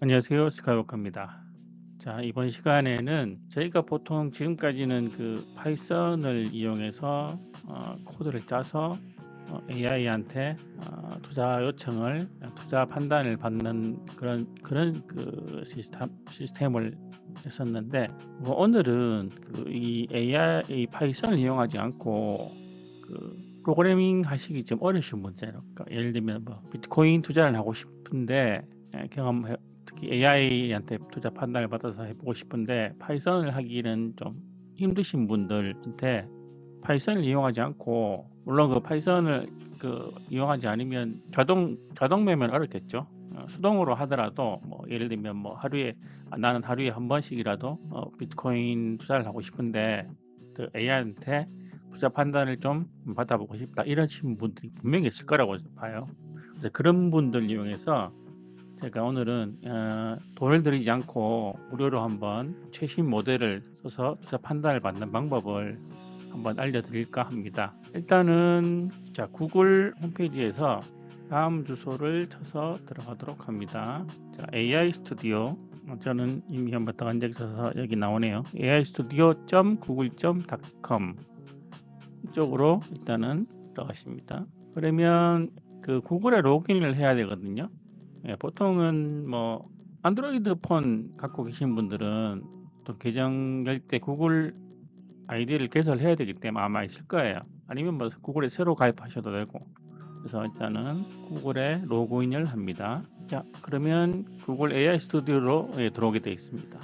안녕하세요. 스카이워커입니다. 자, 이번 시간에는 저희가 보통 지금까지는 그 파이썬을 이용해서 코드를 짜서 AI한테 투자 요청을 투자 판단을 받는 그런 그 시스템을 했었는데, 뭐 오늘은 이 AI 파이썬을 이용하지 않고 그 프로그래밍 하시기 좀 어려우신 분들, 그러니까 예를 들면 뭐 비트코인 투자를 하고 싶은데 특히 AI한테 투자 판단을 받아서 해보고 싶은데 파이썬을 하기는 좀 힘드신 분들한테 파이썬을 이용하지 않고, 물론 그 파이썬을 이용하지 않으면 자동 매매는 어렵겠죠. 수동으로 하더라도 뭐 예를 들면 뭐 나는 하루에 한 번씩이라도 비트코인 투자를 하고 싶은데 그 AI한테 투자 판단을 좀 받아보고 싶다, 이러신 분들이 분명히 있을 거라고 봐요. 그래서 그런 분들 이용해서 제가 오늘은 돈을 들이지 않고 무료로 한번 최신 모델을 써서 투자 판단을 받는 방법을 한번 알려드릴까 합니다. 일단은 자, 구글 홈페이지에서 다음 주소를 쳐서 들어가도록 합니다. 자, AI 스튜디오. 저는 이미 한번 들어간 적이 있어서 여기 나오네요. aistudio.google.com 이쪽으로 일단은 들어가십니다. 그러면 그 구글에 로그인을 해야 되거든요. 보통은 뭐 안드로이드 폰 갖고 계신 분들은 또 계정 열 때 구글 아이디를 개설해야 되기 때문에 아마 있을 거예요. 아니면 뭐 구글에 새로 가입하셔도 되고. 그래서 일단은 구글에 로그인을 합니다. 자, 그러면 구글 AI 스튜디오로 들어오게 되어 있습니다.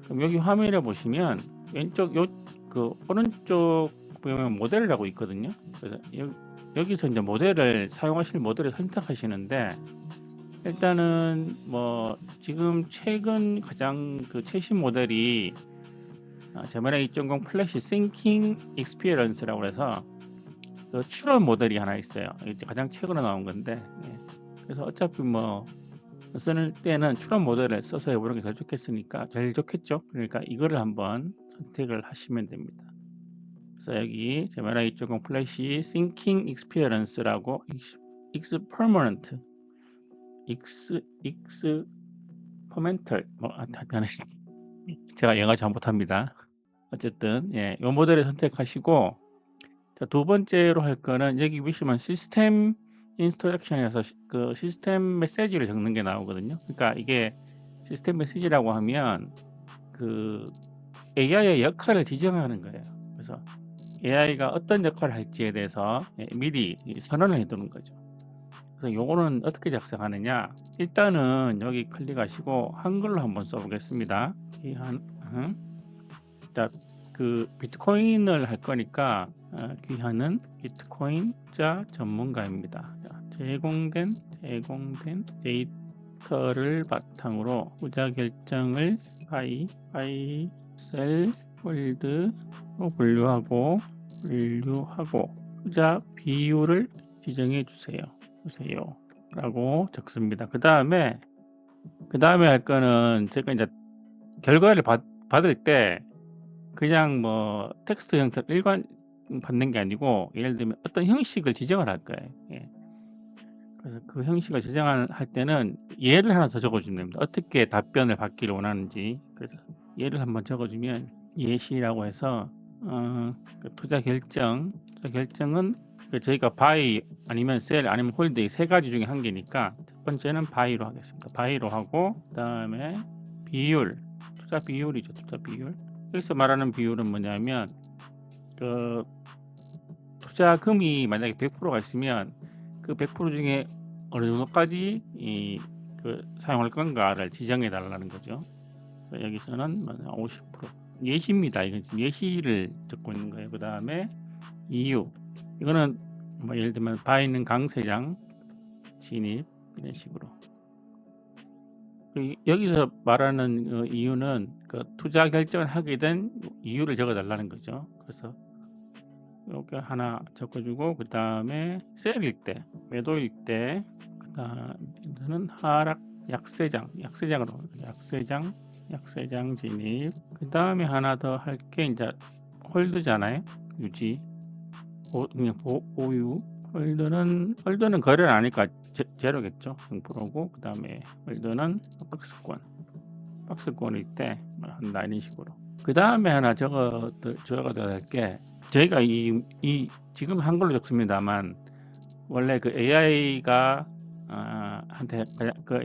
그럼 여기 화면에 보시면 왼쪽 그 오른쪽 보면 모델이라고 있거든요. 그래서 여기서 이제 사용하실 모델을 선택하시는데, 일단은 뭐 지금 최근 가장 그 최신 모델이 제메라 2.0 플래시 싱킹 익스피리언스라고 해서 그 출원 모델이 하나 있어요. 이제 가장 최근에 나온 건데, 그래서 어차피 뭐 쓸 때는 출원 모델을 써서 해보는 게 제일 좋겠죠. 그러니까 이거를 한번 선택을 하시면 됩니다. 그래서 여기 제메라 2.0 플래시 싱킹 익스피리언스라고 익스퍼먼트 익스퍼멘털 간에 제가 영어 잘못합니다. 어쨌든 이 모델을 선택하시고, 자, 두 번째로 할 거는 여기 보시면 시스템 인스트럭션에서 그 시스템 메시지를 적는 게 나오거든요. 그러니까 이게 시스템 메시지라고 하면 그 AI의 역할을 지정하는 거예요. 그래서 AI가 어떤 역할을 할지에 대해서 미리 선언을 해두는 거죠. 그래서 요거는 어떻게 작성하느냐, 일단은 여기 클릭하시고 한글로 한번 써보겠습니다. 자, 그 비트코인을 할 거니까 귀하는 비트코인 투자 전문가입니다. 자, 제공된 데이터를 바탕으로 투자 결정을 바이, 셀, 홀드로 분류하고 투자 비율을 지정해 주세요 라고 적습니다. 그 다음에 할 거는 제가 이제 결과를 받을 때 그냥 뭐 텍스트 형태로 일관 받는 게 아니고, 예를 들면 어떤 형식을 지정을 할 거예요. 그래서 그 형식을 지정할 때는 예를 하나 더 적어주면 됩니다. 어떻게 답변을 받기를 원하는지. 그래서 예를 한번 적어주면 예시라고 해서 그 투자 결정은 저희가 바이 아니면 셀 아니면 홀드 이 세 가지 중에 한 개니까 첫 번째는 바이로 하겠습니다. 바이로 하고, 그다음에 비율, 투자 비율이죠. 투자 비율. 여기서 말하는 비율은 뭐냐면 그 투자금이 만약에 100%가 있으면 그 100% 중에 어느 정도까지 사용할 건가를 지정해 달라는 거죠. 여기서는 50% 예시입니다. 이건 지금 예시를 적고 있는 거예요. 그 다음에 이유, 이거는 뭐 예를 들면 바이는 강세장 진입, 이런 식으로. 여기서 말하는 이유는 그 투자 결정을 하게 된 이유를 적어 달라는 거죠. 그래서 이렇게 하나 적어주고, 그 다음에 셀일 때, 매도일 때, 그 다음에는 하락 약세장으로 약세장 진입. 그 다음에 하나 더 할 게 이제 홀드잖아요. 유지, 그냥 보유, 홀드는 거래를 안 하니까 제로겠죠. 0%고 그다음에 홀드는 박스권일 때 한다 이런 식으로. 그다음에 하나 적어둬야 할 게 저희가 이 지금 한글로 적습니다만 원래 그 AI가 한테 그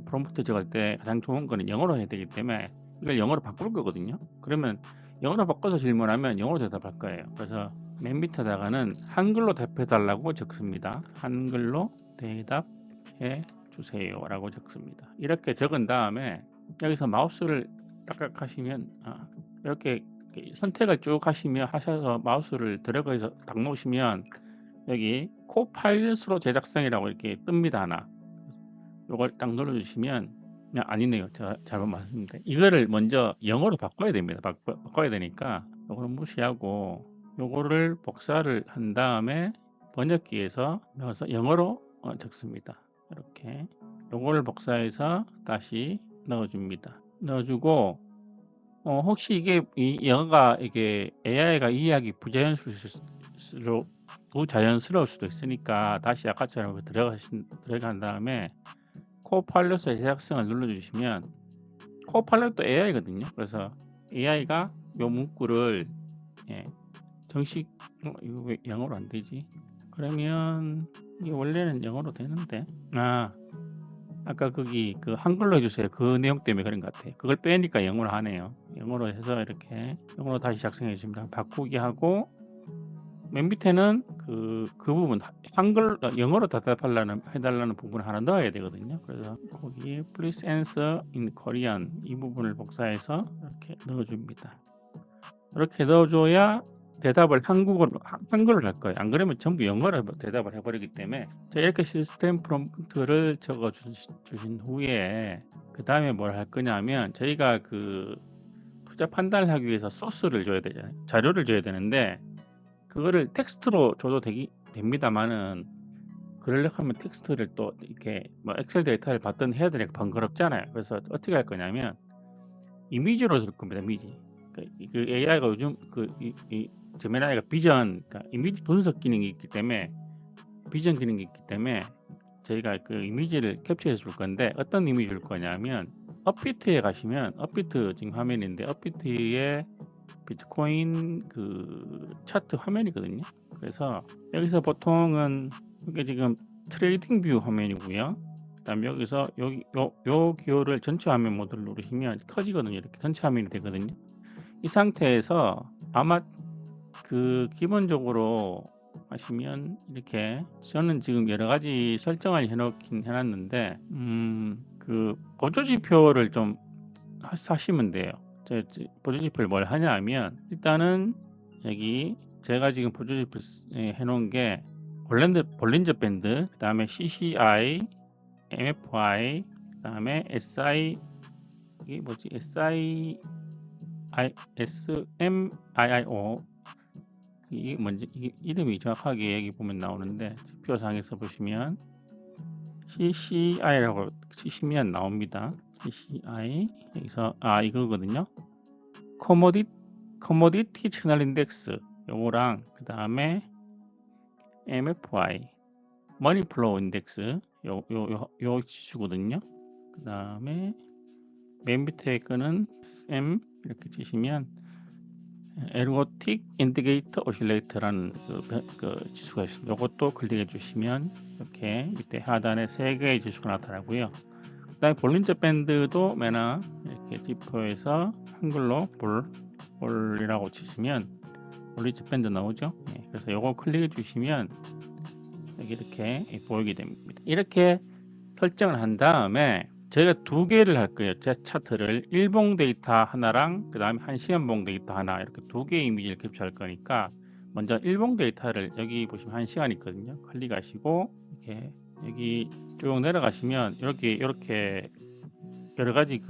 프롬프트 적을 때 가장 좋은 거는 영어로 해야 되기 때문에 이걸 영어로 바꿀 거거든요. 그러면 영어로 바꿔서 질문하면 영어로 대답할 거예요. 그래서 맨 밑에다가는 한글로 답해 달라고 적습니다. 한글로 대답해 주세요라고 적습니다. 이렇게 적은 다음에 여기서 마우스를 딱딱 하시면 이렇게 선택을 쭉 하셔서 마우스를 드래그해서 딱 놓으시면 여기 코파일럿으로 제작성이라고 이렇게 뜹니다. 하나. 요걸 딱 눌러주시면 아니네요. 제가 잘못 말씀드렸습니다. 이거를 먼저 영어로 바꿔야 됩니다. 바꿔야 되니까 요거는 무시하고 요거를 복사를 한 다음에 번역기에서 넣어서 영어로 적습니다. 이렇게 요거를 복사해서 다시 넣어줍니다. 넣어주고 혹시 이 영어가 AI가 이해하기 부자연스러울 수도 있으니까 다시 아까처럼 들어간 다음에 코파일럿의 제작성을 눌러주시면 코파일럿도 AI거든요. 그래서 AI가 요 문구를 정식 이거 왜 영어로 안 되지? 그러면 이게 원래는 영어로 되는데 아까 거기 그 한글로 해주세요. 그 내용 때문에 그런 것 같아요. 그걸 빼니까 영어로 하네요. 영어로 해서 이렇게 영어로 다시 작성해 주시면 바꾸기 하고 맨 밑에는 그 부분 영어로 해달라는 부분을 하나 넣어야 되거든요. 그래서 거기 please answer in Korean 이 부분을 복사해서 이렇게 넣어줍니다. 이렇게 넣어줘야 대답을 한글로 할 거예요. 안 그러면 전부 영어로 대답을 해버리기 때문에 이렇게 시스템 프롬프트를 적어 주신 후에 그 다음에 뭘 할 거냐면 저희가 그 투자 판단을 하기 위해서 소스를 줘야 되잖아요. 자료를 줘야 되는데 그거를 텍스트로 줘도 됩니다만은 그러려고 하면 텍스트를 또 이렇게 뭐 엑셀 데이터를 받든 해야 되니까 번거롭잖아요. 그래서 어떻게 할 거냐면 이미지로 줄 겁니다. 이미지. 그 AI가 요즘 제미나이가 그러니까 이미지 분석 기능이 있기 때문에 비전 기능이 있기 때문에 저희가 그 이미지를 캡처해 줄 건데 어떤 이미지 줄 거냐면 업비트에 가시면 업비트 지금 화면인데 업비트에 비트코인 그 차트 화면이거든요. 그래서 여기서 보통은 이게 지금 트레이딩 뷰 화면이고요. 그다음에 여기서 요 기호를 전체 화면 모드를 누르시면 커지거든요. 이렇게 전체 화면이 되거든요. 이 상태에서 아마 그 기본적으로 하시면 이렇게 저는 지금 여러 가지 설정을 해놨는데 그 보조지표를 좀 하시면 돼요. 보조지표를 뭘 하냐 하면 일단은 여기 제가 지금 보조지표 해놓은 게 볼린저 밴드, 그 다음에 CCI, MFI, 그 다음에 SI 이게 뭐지? SMIIO 이게 뭔지 이게 이름이 정확하게 여기 보면 나오는데 지표상에서 보시면 CCI라고 치시면 나옵니다. CCI 여기서 이거거든요. 커모디티 채널 인덱스 요거랑 그 다음에 MFI 머니 플로우 인덱스 요 지수거든요. 그 다음에 맨 밑에 거는 M 이렇게 치시면 에르고틱 인디게이터 오실레이터라는 그 지수가 있습니다. 이것도 클릭해 주시면 이렇게 밑에 하단에 3개의 지수가 나타나고요. 그 다음에 볼린저 밴드도 맨나 이렇게 지표에서 한글로 볼이라고 치시면 볼린저 밴드 나오죠. 그래서 이거 클릭해 주시면 여기 이렇게 보이게 됩니다. 이렇게 설정을 한 다음에 저희가 2개를 할 거예요. 제 차트를 일봉 데이터 하나랑 그 다음에 1시간봉 데이터 하나 이렇게 2개의 이미지를 캡처할 거니까 먼저 일봉 데이터를 여기 보시면 1시간 있거든요. 클릭하시고 이렇게 여기 쭉 내려가시면 이렇게 여러 가지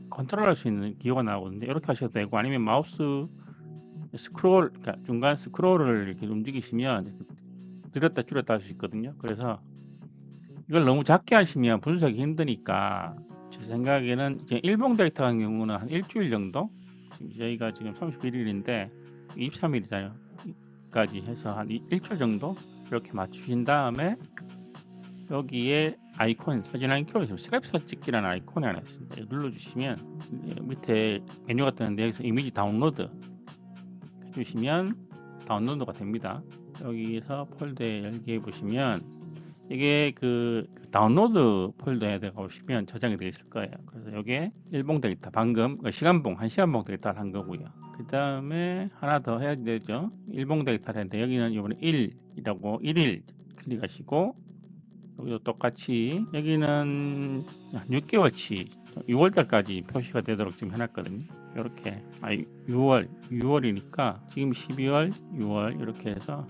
컨트롤할 수 있는 기호가 나오거든요. 이렇게 하셔도 되고 아니면 마우스 그러니까 중간 스크롤을 이렇게 움직이시면 줄였다 할 수 있거든요. 그래서 이걸 너무 작게 하시면 분석이 힘드니까 제 생각에는 이제 일봉 데이터 같은 경우는 한 일주일 정도 지금 저희가 지금 31일인데 23일이잖아요. 까지 해서 한 일주일 정도 이렇게 맞추신 다음에 여기에 아이콘 사진 한 켜고 있으면 스냅샷 찍기라는 아이콘이 하나 있습니다. 이거 눌러주시면 밑에 메뉴가 뜨는데 여기서 이미지 다운로드 해주시면 다운로드가 됩니다. 여기서 폴더에 열기 보시면 이게 그 다운로드 폴더에 들어가보시면 저장이 되어 있을 거예요. 그래서 여기에 일봉 데이터 방금 시간봉 1시간봉 데이터를 한 거고요. 그 다음에 하나 더 해야 되죠. 일봉 데이터를 했는데 여기는 이번에 1이라고 1일 클릭하시고 여기도 똑같이 여기는 6개월치 6월달까지 표시가 되도록 지금 해놨거든요. 이렇게 6월이니까 지금 12월, 6월 이렇게 해서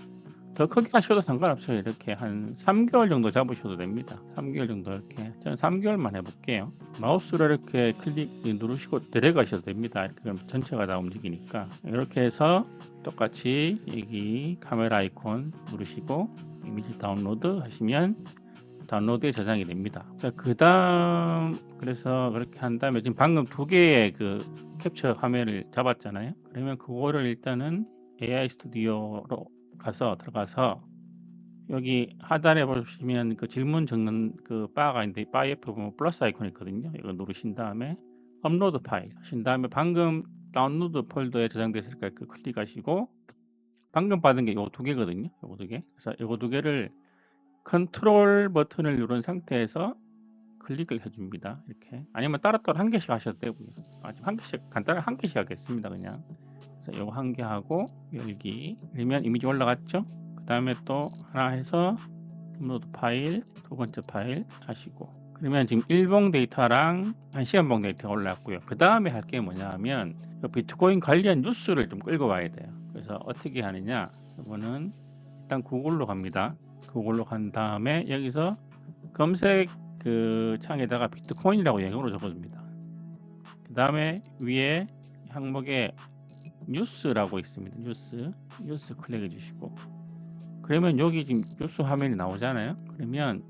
더 크게 하셔도 상관없어요. 이렇게 한 3개월 정도 잡으셔도 됩니다. 3개월 정도 이렇게 저는 3개월만 해볼게요. 마우스로 이렇게 클릭 누르시고 데려가셔도 됩니다. 이렇게 그럼 전체가 다 움직이니까 이렇게 해서 똑같이 여기 카메라 아이콘 누르시고 이미지 다운로드 하시면 다운로드에 저장이 됩니다. 자, 그 다음 그래서 그렇게 한 다음에 지금 방금 2개의 그 캡처 화면을 잡았잖아요. 그러면 그거를 일단은 AI 스튜디오로 들어가서 여기 하단에 보시면 그 질문 적는 그 바가 있는데 바 옆에 보면 플러스 아이콘이 있거든요. 이거 누르신 다음에 업로드 파일 하신 다음에 방금 다운로드 폴더에 저장됐을까 그 클릭하시고 방금 받은 게 요 2개거든요. 요거 2개. 그래서 요거 2개를 컨트롤 버튼을 누른 상태에서 클릭을 해줍니다. 이렇게 아니면 따로따로 한 개씩 하셔도 되고요. 지금 한 개씩 간단하게 한 개씩 하겠습니다. 그냥 그래서 요거 한 개 하고 열기 그러면 이미지 올라갔죠. 그 다음에 또 하나 해서 업로드 파일 두 번째 파일 하시고 그러면 지금 일봉 데이터랑 한 시간봉 데이터가 올라왔고요. 그 다음에 할 게 뭐냐 하면 비트코인 관련 뉴스를 좀 끌고 와야 돼요. 그래서 어떻게 하느냐 이거는 일단 구글로 갑니다. 구글로 간 다음에 여기서 검색 그 창에다가 비트코인이라고 영어로 적어줍니다. 그 다음에 위에 항목에 뉴스라고 있습니다. 뉴스 클릭해 주시고 그러면 여기 지금 뉴스 화면이 나오잖아요. 그러면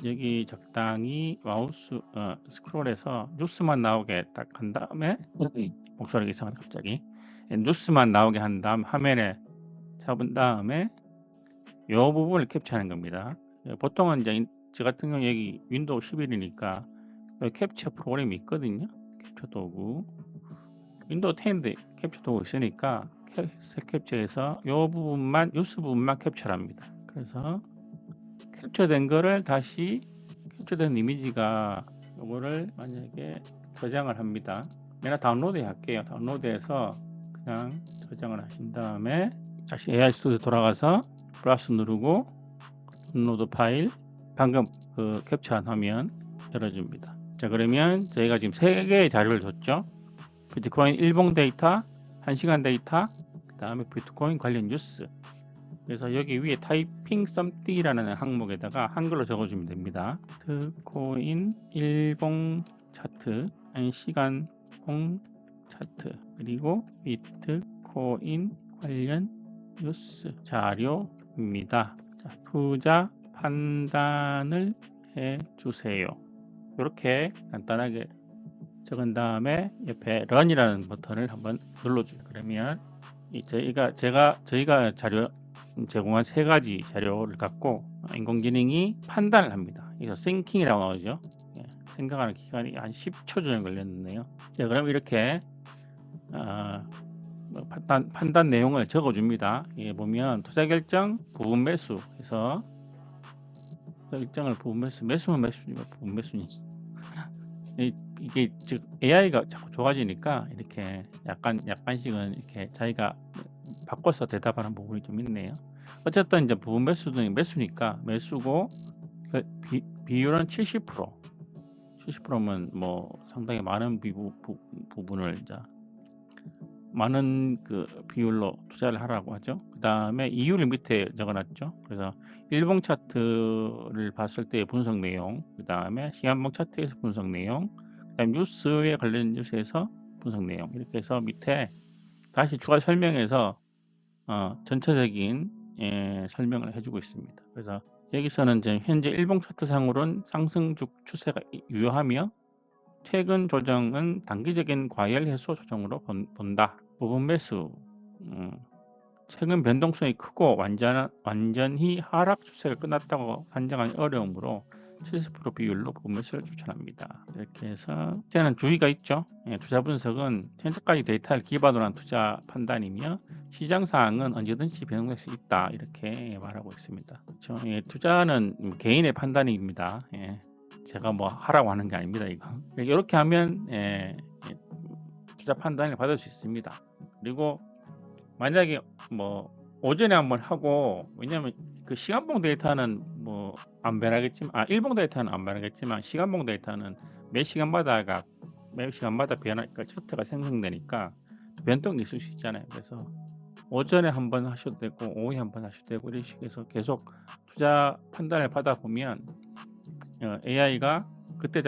여기 적당히 마우스 스크롤해서 뉴스만 나오게 딱 한 다음에 목소리가 이상하네 갑자기 뉴스만 나오게 한 다음 화면에 잡은 다음에 이 부분을 캡처하는 겁니다. 보통은 이제 저 같은 경우 여기 윈도우 11이니까 캡처 프로그램이 있거든요. 캡처 도구 윈도우 10인데 캡처 도구 있으니까 캡처해서 이 부분만 뉴스 부분만 캡처를 합니다. 그래서 캡처된 거를 다시 캡처된 이미지가 요거를 만약에 저장을 합니다. 내가 다운로드 할게요. 다운로드해서 그냥 저장을 하신 다음에 다시 AI 스튜디오 돌아가서 플러스 누르고 업로드 파일 방금 그 캡처한 화면 열어줍니다. 자 그러면 저희가 지금 3개의 자료를 줬죠. 비트코인 일봉 데이터, 1시간 데이터, 그 다음에 비트코인 관련 뉴스. 그래서 여기 위에 타이핑 something이라는 항목에다가 한글로 적어주면 됩니다. 비트코인 일봉 차트, 1시간봉 차트, 그리고 비트코인 관련 뉴스 자료입니다. 자, 투자 판단을 해주세요. 이렇게 간단하게 적은 다음에 옆에 run이라는 버튼을 한번 눌러줘요. 그러면 저희가 자료 제공한 3가지 자료를 갖고 인공지능이 판단을 합니다. 그래서 thinking이라고 나오죠. 생각하는 기간이 한 10초 정도 걸렸는데요. 자, 그럼 이렇게 판단 내용을 적어줍니다. 보면 투자 결정 부분 매수 해서 결정을 부분 매수면 매수니까 부분 매수니지. 이게 즉 AI가 자꾸 좋아지니까 이렇게 약간씩은 이렇게 자기가 바꿔서 대답하는 부분이 좀 있네요. 어쨌든 이제 부분 매수는 매수니까 매수고 그 비율은 70%. 70%면 뭐 상당히 많은 부분을 이제 많은 그 비율로 투자를 하라고 하죠. 그 다음에 이유를 밑에 적어놨죠. 그래서 일봉 차트를 봤을 때의 분석 내용, 그 다음에 시간봉 차트에서 분석 내용, 그 다음에 뉴스에 관련 뉴스에서 분석 내용 이렇게 해서 밑에 다시 추가 설명해서 전체적인 설명을 해주고 있습니다. 그래서 여기서는 이제 현재 일봉 차트상으로는 상승 추세가 유효하며 최근 조정은 단기적인 과열 해소 조정으로 본다. 부분 매수 최근 변동성이 크고 완전히 하락 추세가 끝났다고 판정하기 어려우므로 70% 비율로 포맷을 추천합니다. 이렇게 해서 이제는 주의가 있죠. 투자 분석은 현재까지 데이터를 기반으로 한 투자 판단이며 시장 상황은 언제든지 변동될 수 있다. 이렇게 말하고 있습니다. 그렇죠? 투자는 개인의 판단입니다. 제가 뭐 하라고 하는 게 아닙니다. 이렇게 하면 투자 판단을 받을 수 있습니다. 그리고 만약에 뭐 오전에 한번 하고, 왜냐면 그 시간봉 데이터는 뭐 안 변하겠지만, 일봉 데이터는 안 변하겠지만 시간봉 데이터는 매 시간마다가 매 시간마다 변화가 차트가 생성되니까 변동이 있을 수 있잖아요. 그래서 오전에 한번 하셔도 되고 오후에 한번 하셔도 되고 이런 식으로 계속 투자 판단을 받아 보면 AI가 그때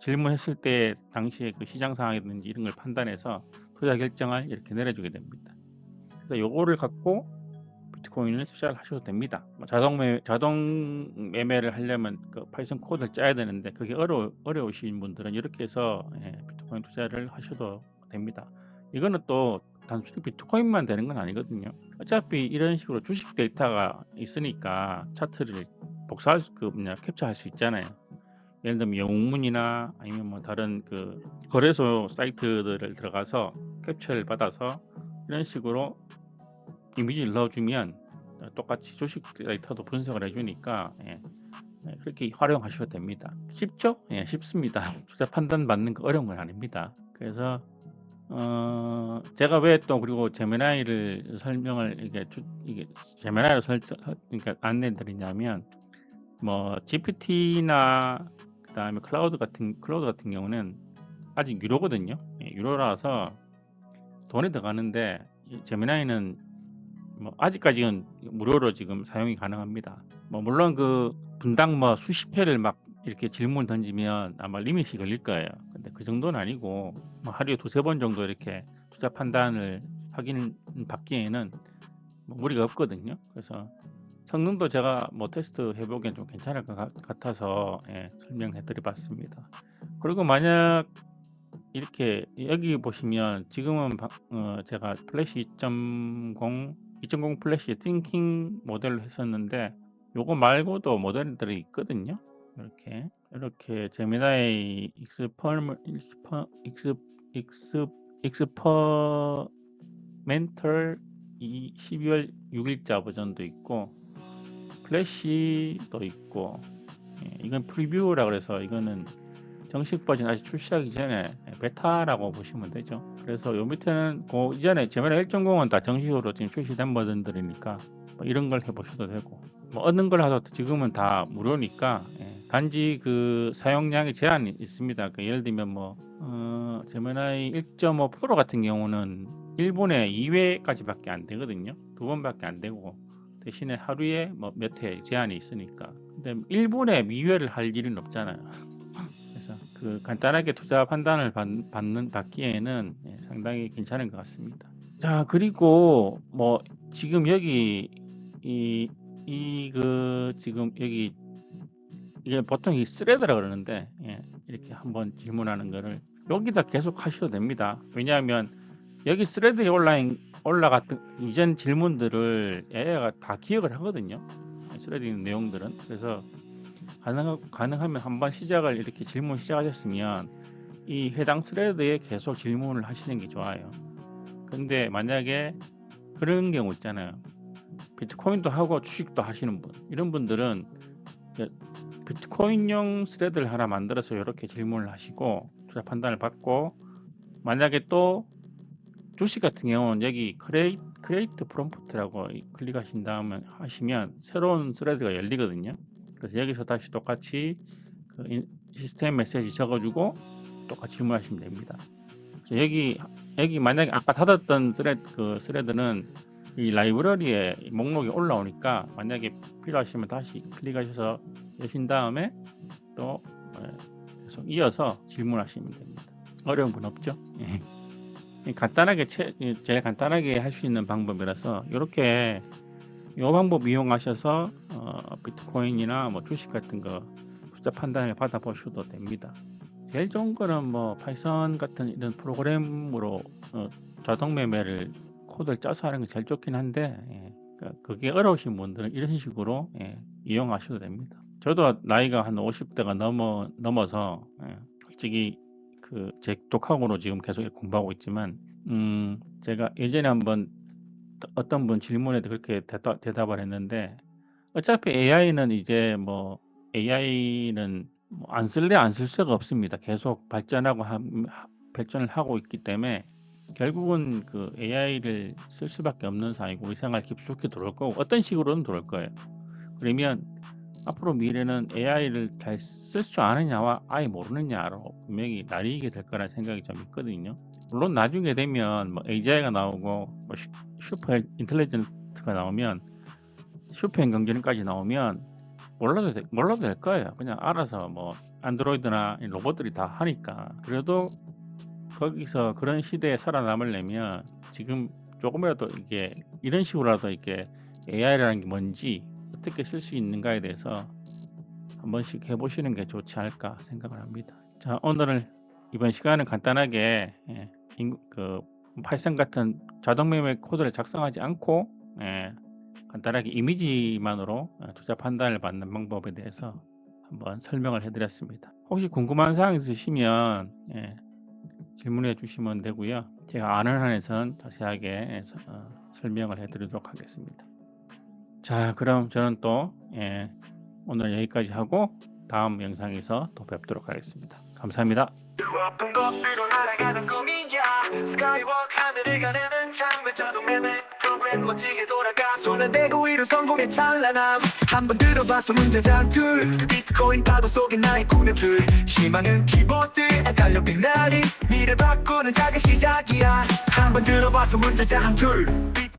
질문했을 때 당시에 그 시장 상황이든지 이런 걸 판단해서 투자 결정을 이렇게 내려주게 됩니다. 그래서 요거를 갖고 비트코인을 투자를 하셔도 됩니다. 자동 매매를 하려면 그 파이썬 코드를 짜야 되는데 그게 어려우신 분들은 이렇게 해서 비트코인 투자를 하셔도 됩니다. 이거는 또 단순히 비트코인만 되는 건 아니거든요. 어차피 이런 식으로 주식 데이터가 있으니까 차트를 캡처할 수 있잖아요. 예를 들면 영문이나 아니면 뭐 다른 그 거래소 사이트들을 들어가서 캡처를 받아서 이런 식으로 이미지를 넣어주면 똑같이 주식 데이터도 분석을 해주니까 그렇게 활용하셔도 됩니다. 쉽죠? 쉽습니다. 투자 판단 받는 거 어려운 건 아닙니다. 그래서 제가 왜 또 그리고 제미나이를 설명을 이게 제미나이를 그러니까 안내드리냐면 뭐 GPT나 그다음에 클라우드 같은 경우는 아직 유료거든요. 유료라서 돈이 들어가는데 제미나이는 뭐 아직까지는 무료로 지금 사용이 가능합니다. 뭐 물론 그 분당 뭐 수십 회를 막 이렇게 질문 던지면 아마 리밋이 걸릴 거예요. 근데 그 정도는 아니고 뭐 하루에 두세 번 정도 이렇게 투자 판단을 받기에는 뭐 무리가 없거든요. 그래서 성능도 제가 뭐 테스트 해보기엔 좀 괜찮을 것 같아서 설명해 드려봤습니다. 그리고 만약 이렇게 여기 보시면 지금은 제가 플래시 2.0 플래시 띵킹 모델로 했었는데 요거 말고도 모델들이 있거든요. 이렇게 제미나이 익스퍼멘털 12월 6일자 버전도 있고 플래시도 있고, 이건 프리뷰라 그래서 이거는 정식 버전 아직 출시하기 전에 베타라고 보시면 되죠. 그래서 요 밑에는 그 이전에 제메라 1.0은 다 정식으로 지금 출시된 버전들이니까 뭐 이런 걸 해보셔도 되고, 뭐 얻는 걸 하셔도 지금은 다 무료니까 단지 그 사용량의 제한이 있습니다. 그 예를 들면 뭐 제메나이 1.5 프로 같은 경우는 1분에 2회까지밖에 안 되거든요. 2번밖에 안 되고 대신에 하루에 뭐 몇 회 제한이 있으니까. 근데 1분에 2회를 할 일은 없잖아요. 그래서 그 간단하게 투자 판단을 받기에는 상당히 괜찮은 것 같습니다. 자, 그리고 뭐 지금 여기 지금 여기 이게 보통 이 스레드라 그러는데 이렇게 한번 질문하는 거를 여기다 계속 하셔도 됩니다. 왜냐하면 여기 스레드에 올라갔던 이전 질문들을 AI가 다 기억을 하거든요. 스레드에 있는 내용들은. 그래서 가능하면 한번 이렇게 질문 시작하셨으면 이 해당 스레드에 계속 질문을 하시는 게 좋아요. 근데 만약에 그런 경우 있잖아요. 비트코인도 하고 주식도 하시는 분, 이런 분들은 비트코인용 스레드를 하나 만들어서 이렇게 질문을 하시고 투자 판단을 받고, 만약에 또 주식 같은 경우는 여기 크레이트 프롬프트라고 클릭하신 다음에 하시면 새로운 스레드가 열리거든요. 그래서 여기서 다시 똑같이 그 시스템 메시지 적어주고 똑같이 질문하시면 됩니다. 여기 만약에 아까 닫았던 스레드는 이 라이브러리에 목록이 올라오니까 만약에 필요하시면 다시 클릭하셔서 여신 다음에 또 계속 이어서 질문하시면 됩니다. 어려운 건 없죠. 간단하게 제일 간단하게 할 수 있는 방법이라서 이렇게 이 방법 이용하셔서 비트코인이나 뭐 주식 같은 거 투자 판단을 받아보셔도 됩니다. 제일 좋은 거는 뭐 파이썬 같은 이런 프로그램으로 자동 매매를 코드를 짜서 하는 게 제일 좋긴 한데 그러니까 그게 어려우신 분들은 이런 식으로 이용하셔도 됩니다. 저도 나이가 한 50대가 넘어서 솔직히 그 제 독학으로 지금 계속 이렇게 공부하고 있지만 제가 예전에 한번 어떤 분 질문에도 그렇게 대답을 했는데 어차피 AI는 이제 뭐 AI는 뭐 안 쓸래 안 쓸 수가 없습니다. 계속 발전을 하고 있기 때문에 결국은 그 AI를 쓸 수밖에 없는 상황이고 우리 생활 깊숙이 들어올 거고 어떤 식으로든 들어올 거예요. 그러면 앞으로 미래는 AI를 잘 쓸 줄 아느냐와 아예 모르느냐로 분명히 나뉘게 될 거라는 생각이 좀 있거든요. 물론 나중에 되면 뭐 AGI가 나오고 뭐 슈퍼 인텔리전트가 나오면 슈퍼 인공지능까지 나오면 몰라도 될 거예요. 그냥 알아서 뭐 안드로이드나 로봇들이 다 하니까. 그래도 거기서 그런 시대에 살아남으려면 지금 조금이라도 이게 이런 식으로라도 이렇게 AI라는 게 뭔지 어떻게 쓸 수 있는가에 대해서 한 번씩 해보시는 게 좋지 않을까 생각을 합니다. 자, 오늘 이번 시간은 간단하게 그 파이썬 같은 자동 매매 코드를 작성하지 않고 간단하게 이미지만으로 투자 판단을 받는 방법에 대해서 한번 설명을 해드렸습니다. 혹시 궁금한 사항 있으시면 질문해 주시면 되고요. 제가 아는 한에선 자세하게 설명을 해드리도록 하겠습니다. 자, 그럼 저는 또 오늘 여기까지 하고 다음 영상에서 또 뵙도록 하겠습니다. 감사합니다. 높은 곳으로 날아가던 꿈이야 스카이워크 하늘을 가르는 장면 자동 매매 프로그램 멋지게 돌아가 손을 대고 이룬 성공의 찬란함 한번 들어봤어 문제장 툴 비트코인 파도 속에 나의 구명줄 희망은 키보드에 달려 빛나리 미래 바꾸는 작은 시작이야 한번 들어봤어 문제장 툴